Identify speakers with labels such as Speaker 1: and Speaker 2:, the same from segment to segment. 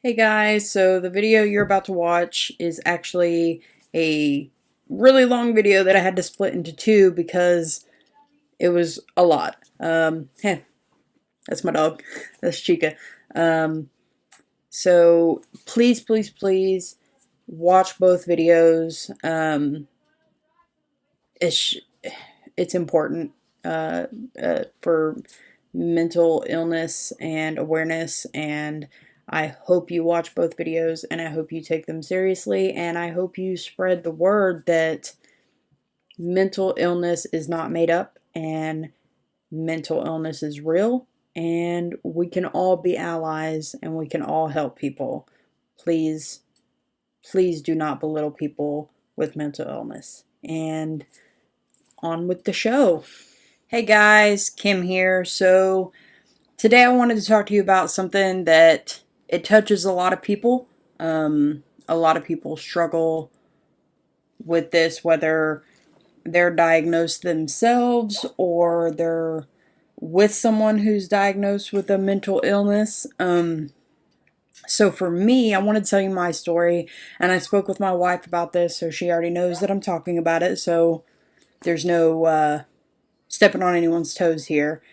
Speaker 1: Hey guys, so the video you're about to watch is actually a really long video that I had to split into two because it was a lot. That's my dog. That's Chica. Um, so please, please, please watch both videos. It's, it's important for mental illness and awareness, and I hope you watch both videos and I hope you take them seriously, and I hope you spread the word that mental illness is not made up and mental illness is real, and we can all be allies and we can all help people. Please, please do not belittle people with mental illness. And on with the show. Hey guys, Kim here. So today I wanted to talk to you about something that it touches a lot of people. A lot of people struggle with this, whether they're diagnosed themselves or they're with someone who's diagnosed with a mental illness. So for me, I want to tell you my story, and I spoke with my wife about this, so she already knows that I'm talking about it, so there's no stepping on anyone's toes here.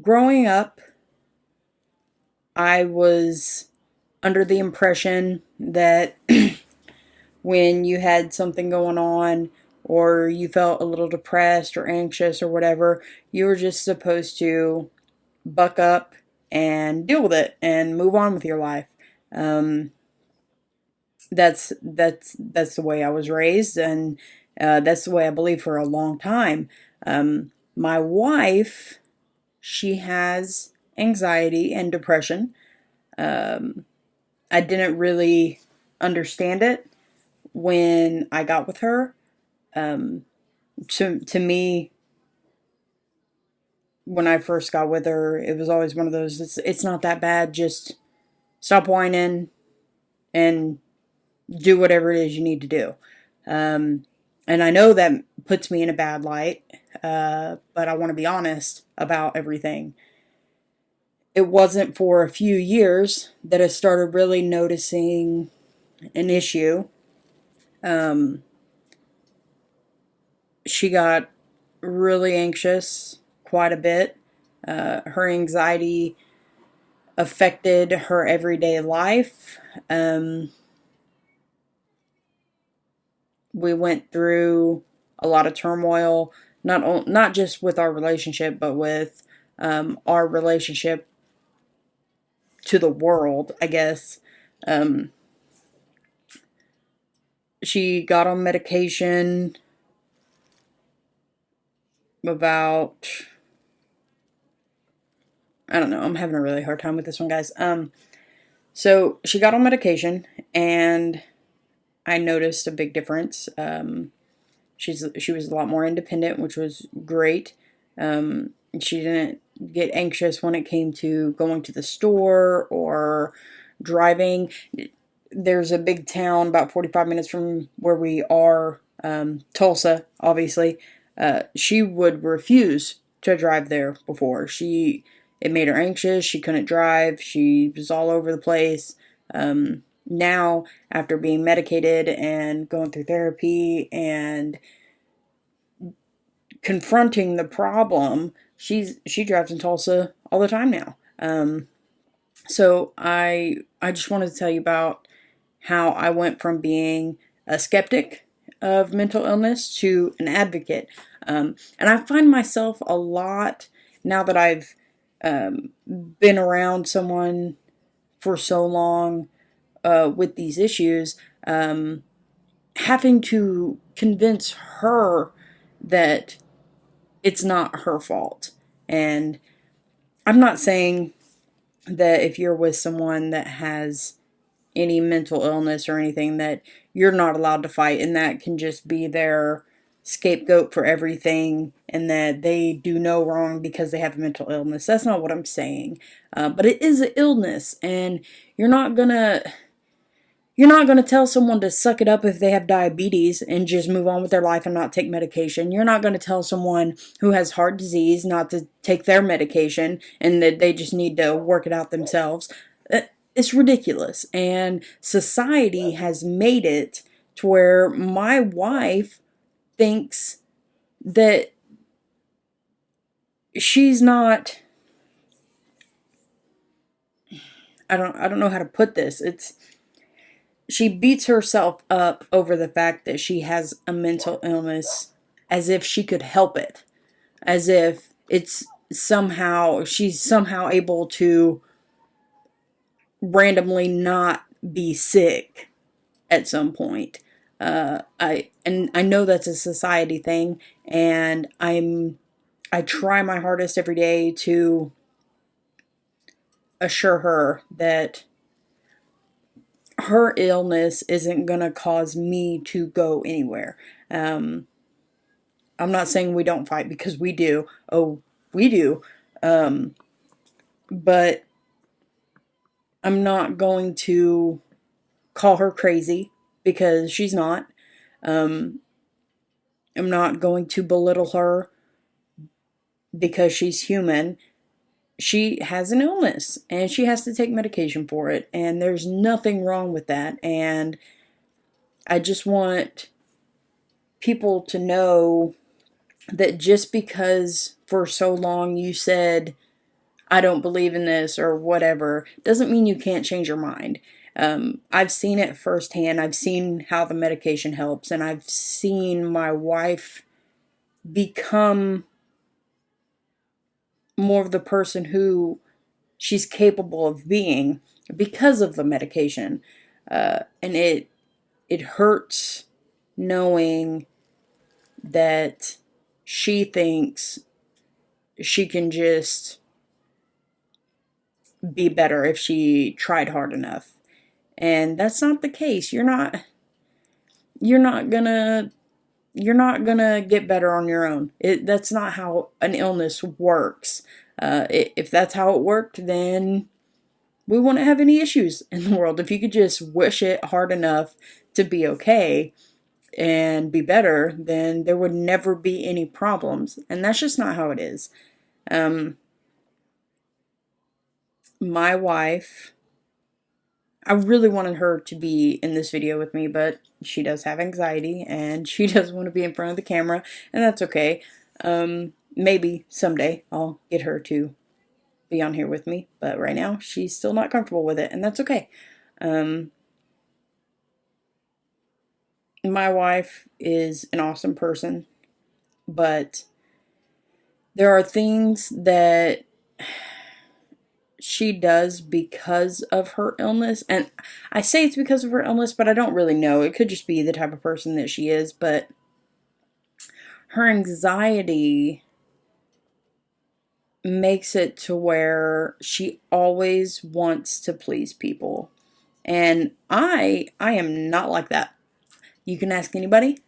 Speaker 1: Growing up, I was under the impression that when you had something going on or you felt a little depressed or anxious or whatever, you were just supposed to buck up and deal with it and move on with your life. That's the way I was raised, and that's the way I believed for a long time. My wife, she has anxiety and depression. I didn't really understand it when I got with her. To me, when I first got with her, it was always one of those, it's not that bad, just stop whining and do whatever it is you need to do. And I know that puts me in a bad light, but I want to be honest about everything. It wasn't for a few years that I started really noticing an issue. She got really anxious quite a bit. Her anxiety affected her everyday life. We went through a lot of turmoil, not just with our relationship, but with our relationship to the world, I guess. She got on medication about, I don't know, I'm having a really hard time with this one, guys. So she got on medication, and I noticed a big difference. She was a lot more independent, which was great. She didn't get anxious when it came to going to the store or driving. There's a big town about 45 minutes from where we are, Tulsa, obviously. She would refuse to drive there before. It made her anxious. She couldn't drive. She was all over the place. Now, after being medicated and going through therapy and confronting the problem, she drives in Tulsa all the time now. So I just wanted to tell you about how I went from being a skeptic of mental illness to an advocate. And I find myself a lot, now that I've been around someone for so long with these issues, having to convince her that it's not her fault. And I'm not saying that if you're with someone that has any mental illness or anything, that you're not allowed to fight and that can just be their scapegoat for everything and that they do no wrong because they have a mental illness. That's not what I'm saying. But it is an illness, and you're not gonna You're not going to tell someone to suck it up if they have diabetes and just move on with their life and not take medication. You're not going to tell someone who has heart disease not to take their medication and that they just need to work it out themselves. It's ridiculous. And society has made it to where my wife thinks that she's not, I don't know how to put this. She beats herself up over the fact that she has a mental illness as if she could help it. As if she's somehow able to randomly not be sick at some point. I know that's a society thing, and I try my hardest every day to assure her that her illness isn't going to cause me to go anywhere. I'm not saying we don't fight, because we do. Oh, we do. But I'm not going to call her crazy, because she's not. I'm not going to belittle her because she's human. She has an illness and she has to take medication for it, and there's nothing wrong with that. And I just want people to know that just because for so long you said, I don't believe in this or whatever, doesn't mean you can't change your mind. I've seen it firsthand. I've seen how the medication helps, and I've seen my wife become more of the person who she's capable of being because of the medication. And it hurts knowing that she thinks she can just be better if she tried hard enough. And that's not the case. You're not gonna get better on your own. That's not how an illness works. If that's how it worked, then we wouldn't have any issues in the world. If you could just wish it hard enough to be okay and be better, then there would never be any problems. And that's just not how it is. My wife, I really wanted her to be in this video with me, but she does have anxiety and she doesn't want to be in front of the camera, and that's okay. Maybe someday I'll get her to be on here with me, but right now she's still not comfortable with it, and that's okay. My wife is an awesome person, but there are things that she does because of her illness, and I say it's because of her illness, but I don't really know. It could just be the type of person that she is, but her anxiety makes it to where she always wants to please people. And I am not like that. You can ask anybody.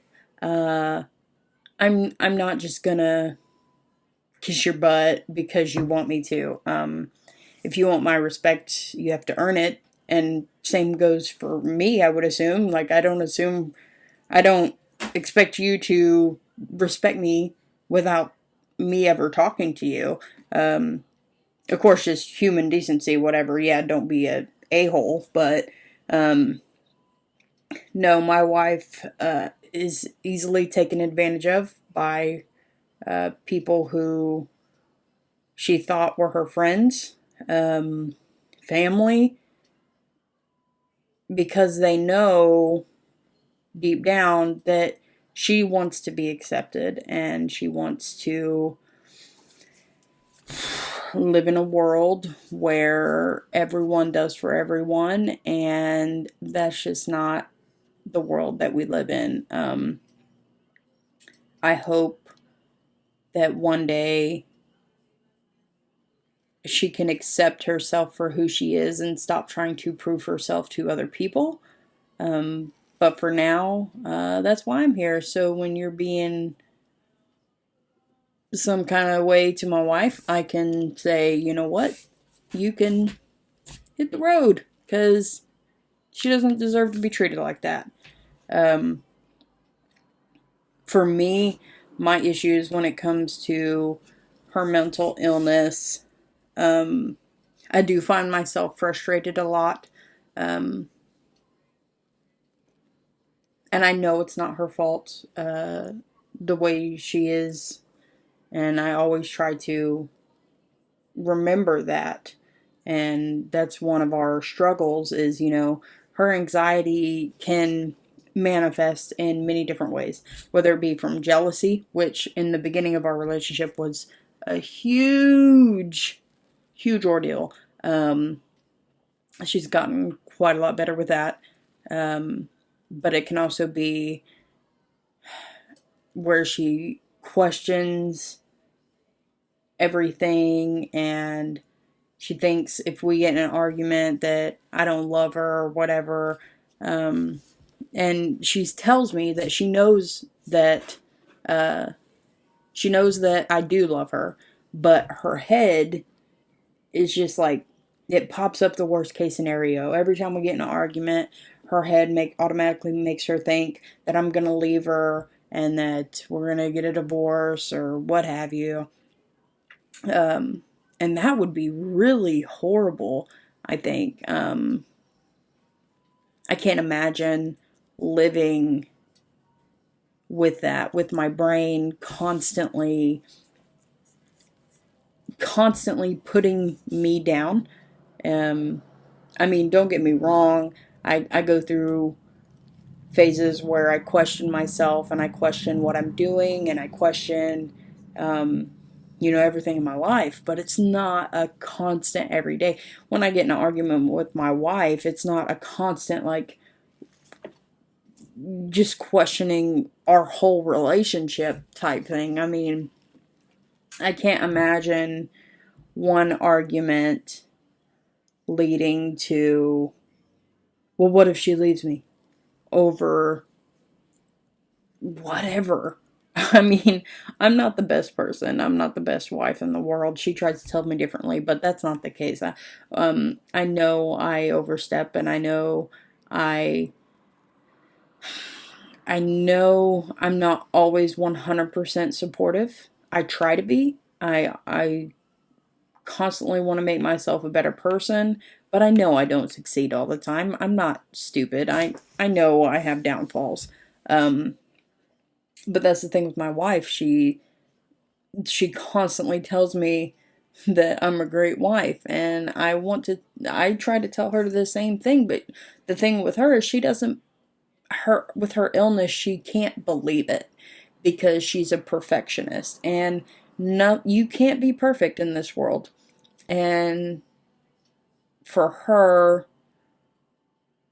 Speaker 1: I'm not just gonna kiss your butt because you want me to. If you want my respect, you have to earn it. And same goes for me, I would assume. Like, I don't expect you to respect me without me ever talking to you. Of course, just human decency, whatever. Yeah, don't be a a-hole. But, no, my wife is easily taken advantage of by people who she thought were her friends, family, because they know deep down that she wants to be accepted and she wants to live in a world where everyone does for everyone, and that's just not the world that we live in. I hope that one day she can accept herself for who she is and stop trying to prove herself to other people. But for now, that's why I'm here. So when you're being some kind of way to my wife, I can say, you know what? You can hit the road, because she doesn't deserve to be treated like that. For me, my issues when it comes to her mental illness, I do find myself frustrated a lot. And I know it's not her fault, the way she is. And I always try to remember that. And that's one of our struggles is, her anxiety can manifest in many different ways, whether it be from jealousy, which in the beginning of our relationship was a huge, huge ordeal. She's gotten quite a lot better with that. But it can also be where she questions everything, and she thinks if we get in an argument that I don't love her or whatever. And she tells me that she knows that I do love her, but her head is just like, it pops up the worst case scenario. Every time we get in an argument, her head automatically makes her think that I'm going to leave her and that we're going to get a divorce or what have you. And that would be really horrible, I think. I can't imagine living with that, with my brain constantly putting me down. I mean, don't get me wrong. I go through phases where I question myself and I question what I'm doing and I question, everything in my life, but it's not a constant every day. When I get in an argument with my wife, it's not a constant, like, just questioning our whole relationship type thing. I mean, I can't imagine one argument leading to, well, what if she leaves me over whatever? I mean, I'm not the best person. I'm not the best wife in the world. She tries to tell me differently, but that's not the case. I know I overstep, and I know I'm not always 100% supportive. I try to be. I constantly want to make myself a better person, but I know I don't succeed all the time. I'm not stupid. I know I have downfalls. But that's the thing with my wife. She constantly tells me that I'm a great wife, and I try to tell her the same thing, but the thing with her is with her illness, she can't believe it because she's a perfectionist, and no, you can't be perfect in this world. And for her,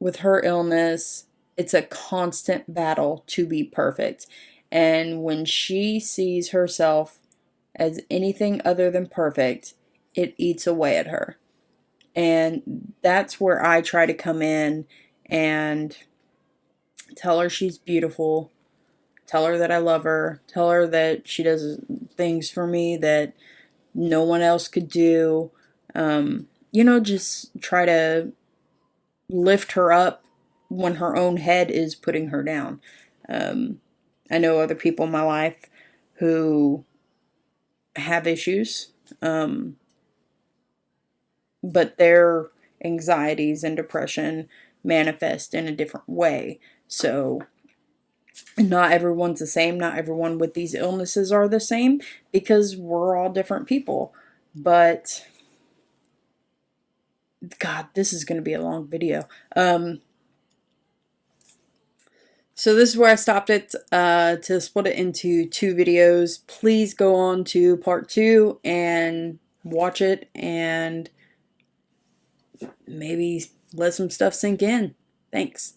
Speaker 1: with her illness, it's a constant battle to be perfect. And when she sees herself as anything other than perfect, it eats away at her. And that's where I try to come in and tell her she's beautiful, tell her that I love her, tell her that she does things for me that no one else could do. Just try to lift her up when her own head is putting her down. I know other people in my life who have issues, but their anxieties and depression manifest in a different way. So not everyone's the same. Not everyone with these illnesses are the same because we're all different people. But God, this is going to be a long video. So this is where I stopped it to split it into 2 videos. Please go on to part 2 and watch it and maybe let some stuff sink in. Thanks.